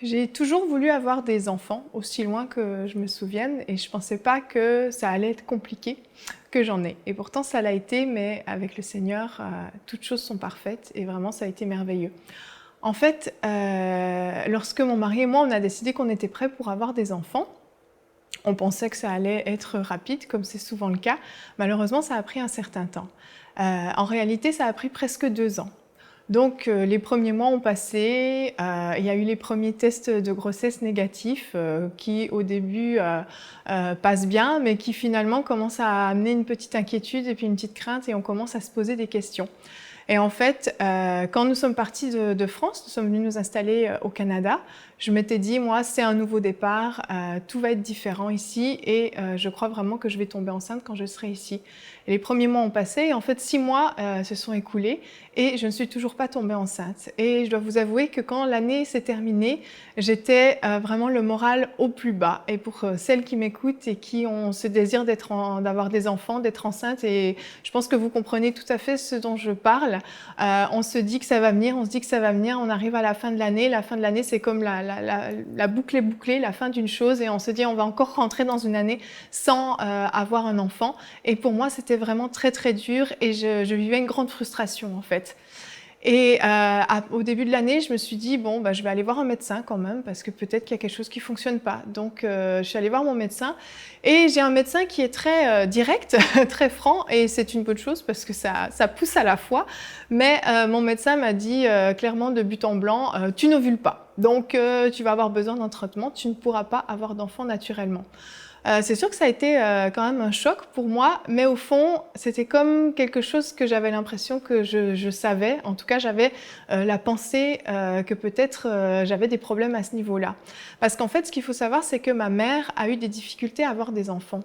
J'ai toujours voulu avoir des enfants, aussi loin que je me souvienne, et je pensais pas que ça allait être compliqué, que j'en ai. Et pourtant, ça l'a été, mais avec le Seigneur, toutes choses sont parfaites, et vraiment, ça a été merveilleux. En fait, lorsque mon mari et moi, on a décidé qu'on était prêts pour avoir des enfants, on pensait que ça allait être rapide, comme c'est souvent le cas. Malheureusement, ça a pris un certain temps. En réalité, ça a pris presque 2 ans. Donc, les premiers mois ont passé, il y a eu les premiers tests de grossesse négatifs qui, au début, passent bien, mais qui finalement commencent à amener une petite inquiétude et puis une petite crainte et on commence à se poser des questions. Et en fait, quand nous sommes partis de France, nous sommes venus nous installer au Canada, je m'étais dit, moi, c'est un nouveau départ, tout va être différent ici et je crois vraiment que je vais tomber enceinte quand je serai ici. Et les premiers mois ont passé et en fait 6 mois se sont écoulés et je ne suis toujours pas tombée enceinte. Et je dois vous avouer que quand l'année s'est terminée, j'étais vraiment le moral au plus bas. Et pour celles qui m'écoutent et qui ont ce désir d'avoir des enfants, d'être enceinte, et je pense que vous comprenez tout à fait ce dont je parle, on se dit que ça va venir, on se dit que ça va venir, on arrive à la fin de l'année. La fin de l'année, c'est comme la boucle est bouclée, la fin d'une chose, et on se dit on va encore rentrer dans une année sans avoir un enfant. Et pour moi, c'était vraiment très très dur et je vivais une grande frustration en fait. Et au début de l'année, je me suis dit, bon, bah, je vais aller voir un médecin quand même, parce que peut-être qu'il y a quelque chose qui ne fonctionne pas. Donc, je suis allée voir mon médecin, et j'ai un médecin qui est très direct, très franc, et c'est une bonne chose, parce que ça pousse à la foi. Mais mon médecin m'a dit clairement de but en blanc, tu n'ovules pas. Donc, tu vas avoir besoin d'un traitement, tu ne pourras pas avoir d'enfant naturellement. C'est sûr que ça a été quand même un choc pour moi, mais au fond, c'était comme quelque chose que j'avais l'impression que je savais. En tout cas, j'avais la pensée que peut-être j'avais des problèmes à ce niveau-là. Parce qu'en fait, ce qu'il faut savoir, c'est que ma mère a eu des difficultés à avoir des enfants.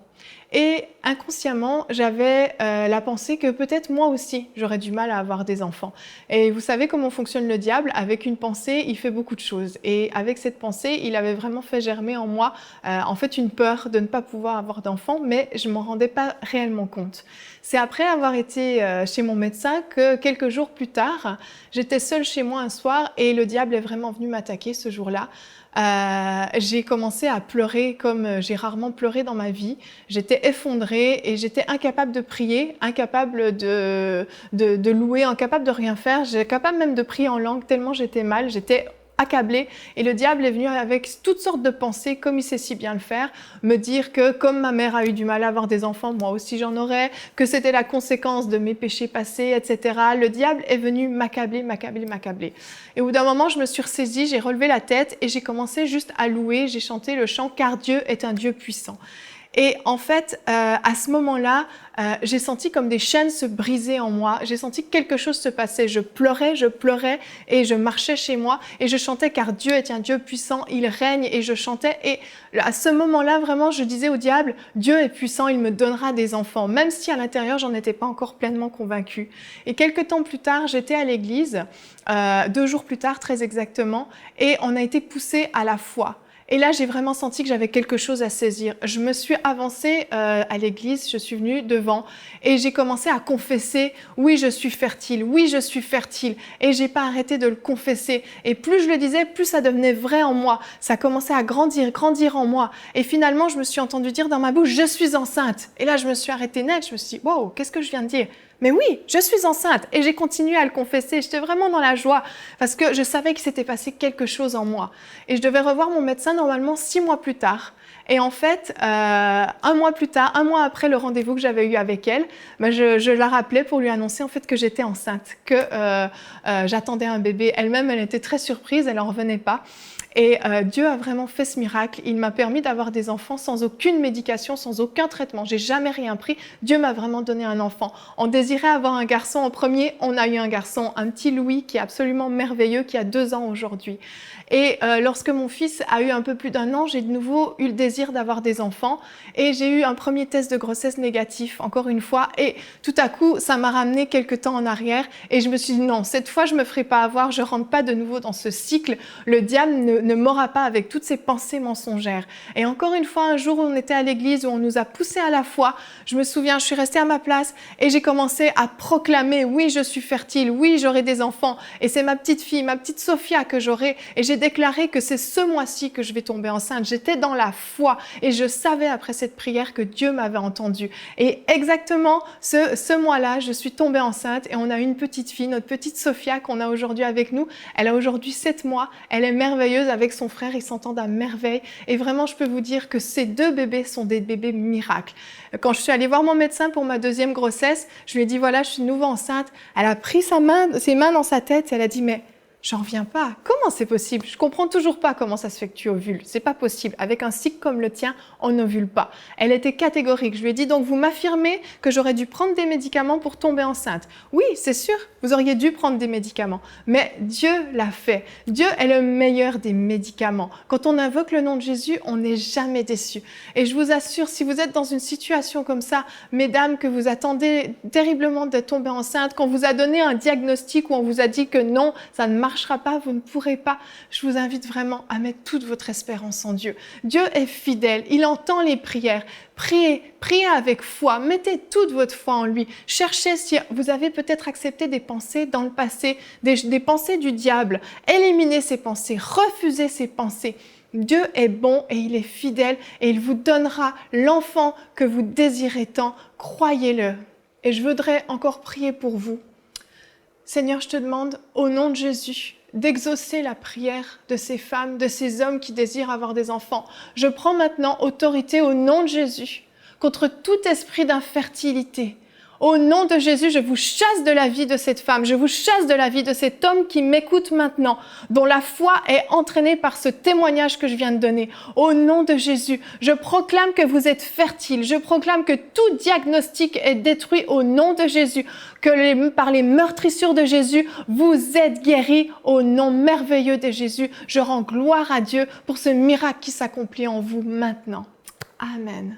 Et inconsciemment, j'avais la pensée que peut-être moi aussi, j'aurais du mal à avoir des enfants. Et vous savez comment fonctionne le diable? Avec une pensée, il fait beaucoup de choses. Et avec cette pensée, il avait vraiment fait germer en moi, en fait, une peur de ne pas pouvoir avoir d'enfants, mais je ne m'en rendais pas réellement compte. C'est après avoir été chez mon médecin que quelques jours plus tard, j'étais seule chez moi un soir et le diable est vraiment venu m'attaquer ce jour-là. J'ai commencé à pleurer comme j'ai rarement pleuré dans ma vie. J'étais effondrée et j'étais incapable de prier, incapable de louer, incapable de rien faire. J'étais capable même de prier en langue tellement j'étais mal. J'étais accablée et le diable est venu avec toutes sortes de pensées, comme il sait si bien le faire, me dire que comme ma mère a eu du mal à avoir des enfants, moi aussi j'en aurais, que c'était la conséquence de mes péchés passés, etc. Le diable est venu m'accabler, m'accabler, m'accabler. Et au bout d'un moment, je me suis ressaisie, j'ai relevé la tête et j'ai commencé juste à louer, j'ai chanté le chant « Car Dieu est un Dieu puissant ». Et en fait, à ce moment-là, j'ai senti comme des chaînes se briser en moi. J'ai senti que quelque chose se passait. Je pleurais et je marchais chez moi et je chantais car Dieu est un Dieu puissant, il règne et je chantais. Et à ce moment-là, vraiment, je disais au diable, Dieu est puissant, il me donnera des enfants, même si à l'intérieur, j'en étais pas encore pleinement convaincue. Et quelques temps plus tard, j'étais à l'église, 2 jours plus tard très exactement, et on a été poussés à la foi. Et là, j'ai vraiment senti que j'avais quelque chose à saisir. Je me suis avancée à l'église, je suis venue devant et j'ai commencé à confesser « Oui, je suis fertile, oui, je suis fertile ». Et j'ai pas arrêté de le confesser. Et plus je le disais, plus ça devenait vrai en moi. Ça commençait à grandir, grandir en moi. Et finalement, je me suis entendue dire dans ma bouche « Je suis enceinte ». Et là, je me suis arrêtée net, je me suis dit « Wow, qu'est-ce que je viens de dire ?» Mais oui, je suis enceinte et j'ai continué à le confesser. J'étais vraiment dans la joie parce que je savais qu'il s'était passé quelque chose en moi. Et je devais revoir mon médecin normalement 6 mois plus tard. Et en fait, 1 mois plus tard, 1 mois après le rendez-vous que j'avais eu avec elle, ben je la rappelais pour lui annoncer en fait que j'étais enceinte, que j'attendais un bébé. Elle-même, elle était très surprise, elle n'en revenait pas. Et Dieu a vraiment fait ce miracle. Il m'a permis d'avoir des enfants sans aucune médication, sans aucun traitement. J'ai jamais rien pris. Dieu m'a vraiment donné un enfant. On désirait avoir un garçon en premier, on a eu un garçon, un petit Louis qui est absolument merveilleux, qui a 2 ans aujourd'hui. Et lorsque mon fils a eu un peu plus d'1 an, j'ai de nouveau eu le désir d'avoir des enfants et j'ai eu un premier test de grossesse négatif, encore une fois. Et tout à coup, ça m'a ramené quelques temps en arrière et je me suis dit non, cette fois, je me ferai pas avoir, je rentre pas de nouveau dans ce cycle. Le diable ne m'aura pas avec toutes ces pensées mensongères. Et encore une fois, un jour où on était à l'église, où on nous a poussés à la foi, je me souviens, je suis restée à ma place et j'ai commencé à proclamer, oui, je suis fertile, oui, j'aurai des enfants et c'est ma petite fille, ma petite Sophia que j'aurai. Et j'ai déclaré que c'est ce mois-ci que je vais tomber enceinte. J'étais dans la foi et je savais après cette prière que Dieu m'avait entendu. Et exactement ce mois-là, je suis tombée enceinte et on a une petite fille, notre petite Sophia qu'on a aujourd'hui avec nous. Elle a aujourd'hui 7 mois. Elle est merveilleuse avec son frère. Ils s'entendent à merveille. Et vraiment, je peux vous dire que ces 2 bébés sont des bébés miracles. Quand je suis allée voir mon médecin pour ma 2e grossesse, je lui ai dit, voilà, je suis de nouveau enceinte. Elle a pris ses mains dans sa tête et elle a dit, mais j'en reviens pas. Comment c'est possible? Je comprends toujours pas comment ça se fait que tu ovules. C'est pas possible. Avec un cycle comme le tien, on n'ovule pas. Elle était catégorique. Je lui ai dit, donc vous m'affirmez que j'aurais dû prendre des médicaments pour tomber enceinte? Oui, c'est sûr, vous auriez dû prendre des médicaments. Mais Dieu l'a fait. Dieu est le meilleur des médicaments. Quand on invoque le nom de Jésus, on n'est jamais déçu. Et je vous assure, si vous êtes dans une situation comme ça, mesdames, que vous attendez terriblement de tomber enceinte, qu'on vous a donné un diagnostic où on vous a dit que non, ça ne marchera pas, vous ne pourrez pas, je vous invite vraiment à mettre toute votre espérance en Dieu. Dieu est fidèle, il entend les prières. Priez avec foi, mettez toute votre foi en lui. Cherchez si vous avez peut-être accepté des pensées dans le passé, des pensées du diable. Éliminez ces pensées, refusez ces pensées. Dieu est bon et il est fidèle et il vous donnera l'enfant que vous désirez tant. Croyez-le. Et je voudrais encore prier pour vous. Seigneur, je te demande, au nom de Jésus, d'exaucer la prière de ces femmes, de ces hommes qui désirent avoir des enfants. Je prends maintenant autorité au nom de Jésus contre tout esprit d'infertilité. Au nom de Jésus, je vous chasse de la vie de cette femme, je vous chasse de la vie de cet homme qui m'écoute maintenant, dont la foi est entraînée par ce témoignage que je viens de donner. Au nom de Jésus, je proclame que vous êtes fertile, je proclame que tout diagnostic est détruit au nom de Jésus, que par les meurtrissures de Jésus, vous êtes guéris au nom merveilleux de Jésus. Je rends gloire à Dieu pour ce miracle qui s'accomplit en vous maintenant. Amen.